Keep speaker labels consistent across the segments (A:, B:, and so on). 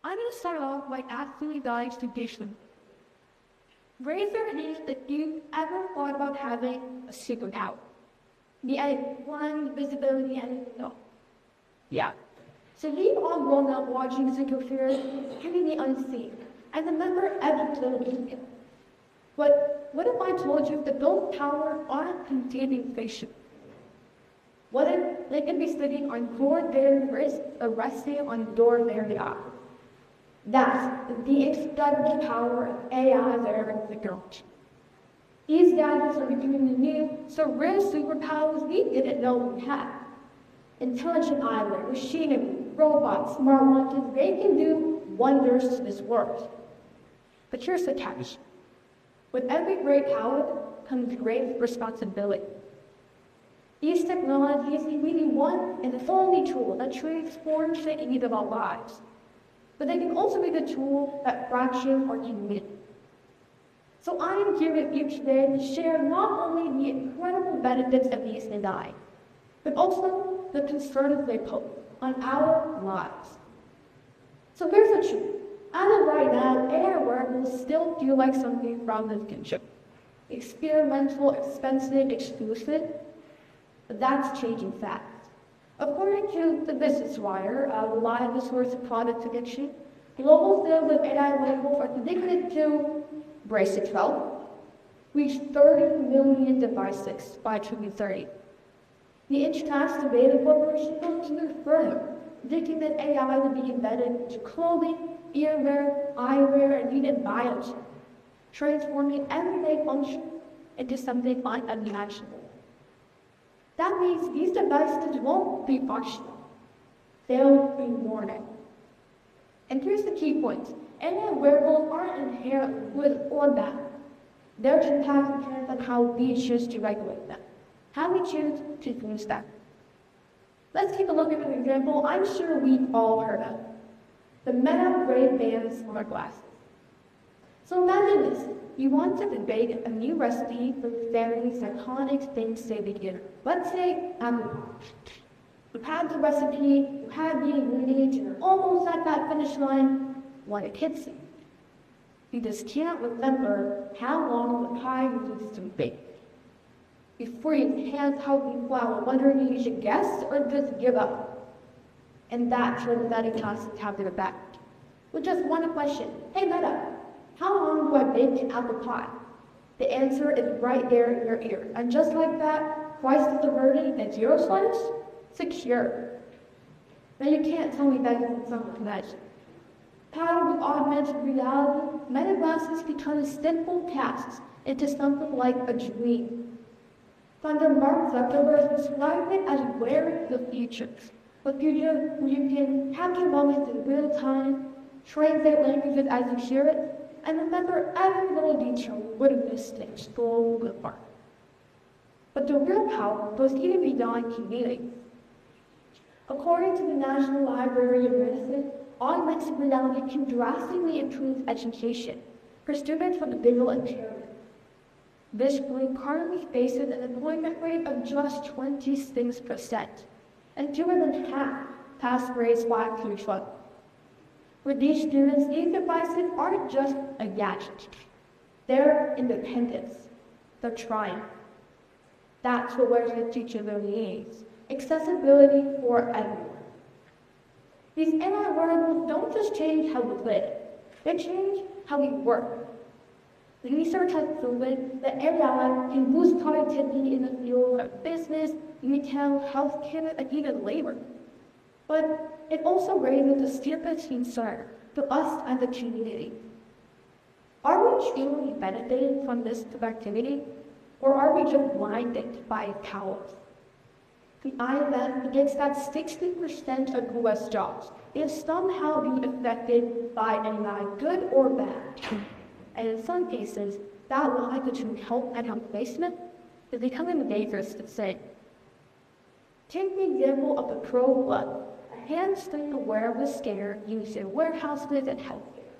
A: I'm going to start off by asking you guys to dish them. Raise your hands if you've ever thought about having a superpower. The one visibility and no. Yeah. So we've all grown up watching superheroes hitting the unseen and remember every little detail. But what if I told you that those powers aren't contained in fiction? What if they can be sitting on your bare wrist or resting on your very eye? That's the extended power of AI there in the technology. These gadgets are becoming the new, so rare superpowers we didn't know we had. Intelligent eyewear, machinery, robots, smartwatches, they can do wonders to this world. But here's the catch. With every great power comes great responsibility. These technologies are really one and the only tool that transforms the need of our lives. But they can also be the tool that fracture our community. So I am here with you today to share not only the incredible benefits of these AI, but also the concerns they pose on our lives. So here's the truth. As of right now, AI wearables still feel like something from the future. Experimental, expensive, exclusive, but that's changing fast. According to the Business Wire, a reliable source of product prediction, global sales of AI wearables are predicted to, brace yourself, reach 30 million devices by 2030. The International Data Corporation goes even further, predicting that AI will be embedded into clothing, earwear, eyewear, and even biochip, transforming everyday function into something unimaginable. That means these devices won't be functional. They'll be morning. And here's the key point. AI wearables aren't inherently good or bad. Their impact depends on how we choose to regulate them, how we choose to use them. Let's take a look at an example I'm sure we've all heard of. The Meta Ray-Ban smart glasses. So imagine this. You want to debate a new recipe for various iconic things say together. Let's say you have the recipe, you have the ingredients, you're almost at that finish line when it hits you. You just can't remember how long the pie needs to bake. You freeze hands holding flour, wondering you should guess or just give up. And that's when the betting concept have their back. With just one question, hey Meta, how long do I bake an apple pie? The answer is right there in your ear. And just like that, twice the birdie and zero slice, secure. Now you can't tell me that isn't something magic. Powered with augmented reality, Meta glasses can turn simple tasks into something like a dream. Founder Mark Zuckerberg described it as wearing the future. A future where you can capture moments in real time, translate languages as you hear it, and remember every little detail you would have missed in school or work. But the real power goes even beyond community. According to the National Library of Medicine, augmented reality can drastically improve education for students with visual impairment. This group currently faces an employment rate of just 26%, and fewer than half pass grades 5 through 12. For these students, these devices aren't just a gadget. They're independence. They're triumph. That's what we're the future really is. Accessibility for everyone. These AI wearables don't just change how we live. They change how we work. The research has proven that AI can boost productivity in the field of business, retail, healthcare, and even labor. But it also raises a serious concern to us as a community. Are we truly benefiting from this productivity, or are we just blinded by its powers? The IMF predicts that 60% of US jobs is somehow being affected by AI, good or bad. And in some cases, that line between help and replacement is becoming dangerous to say. Take the example of the Pro Glove, a hand-style wearable scanner used in warehouses and healthcare.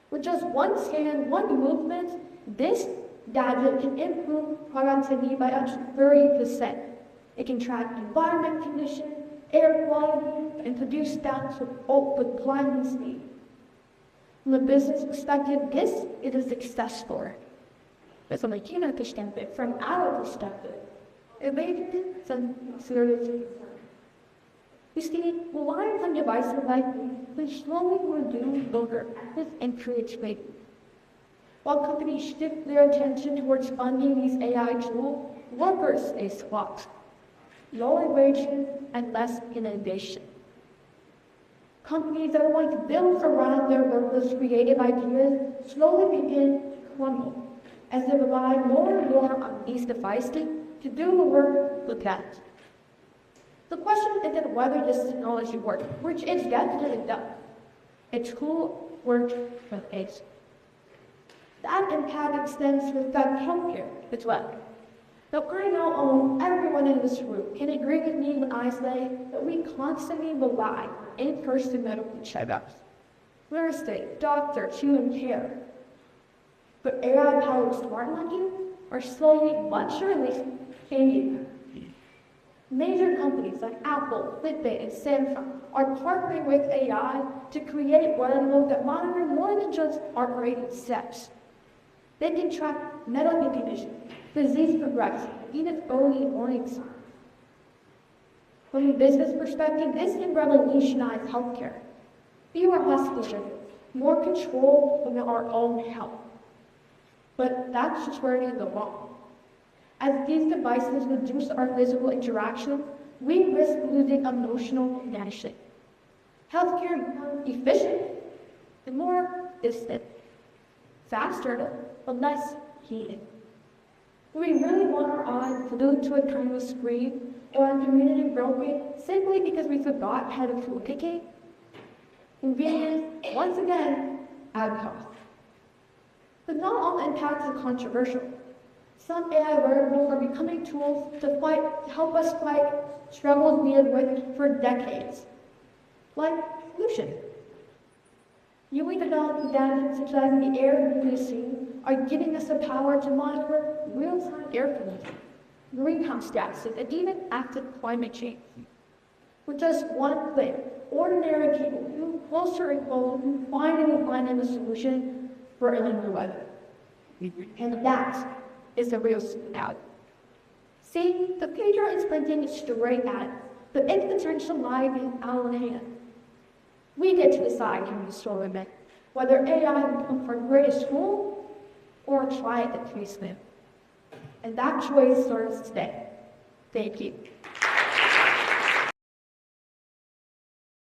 A: With just one scan, one movement, this gadget can improve productivity by up to 30%. It can track environment conditions, air quality, and produce stats with blinding speed. From a business perspective, this is a success story. But from a human perspective, from our perspective, it made some serious concern. You see, reliance on devices like these will slowly reduce voter access and create space. While companies shift their attention towards funding these AI tools, workers face swaps, lower wages, and less innovation. Companies that are once built around their workers' creative ideas slowly begin to crumble as they rely more and more on these devices to do the work for them. The question isn't whether this technology works, which it definitely does. It's who works with it. That impact extends to affect healthcare as well. Now, I know almost everyone in this room can agree with me when I say that we constantly rely on in-person medical checkups, nurses, doctors, human care. But AI-powered smart monitors are slowly but surely changing. Major companies like Apple, Fitbit, and Samsung are partnering with AI to create wearables that monitor more than just heart rate and steps. They can track medical conditions, disease progression, even early warning signs. From a business perspective, this can revolutionize healthcare. Fewer hospital visits, more control over our own health. But that's just where it can go wrong. As these devices reduce our physical interaction, we risk losing emotional connection. Healthcare becomes efficient and more distant, faster but less heated. Do we really want our eyes glued to a kind of screen or our community broken simply because we forgot how to communicate? Convenience, once again, at cost. But not all impacts are controversial. Some AI wearables are becoming tools to help us fight struggles we have with for decades, like pollution. Newly developed gadgets such as the air we see are giving us the power to monitor real-time air pollution, greenhouse gases, and even active climate change. With just one click, ordinary people move closer and closer to finding a solution for illness weather. And that is the real out. See, the future is printing straight at us, but its potential lies in our hands. We get to decide in the story whether AI will become our greatest tool or try it at face value. And that choice starts today. Thank you.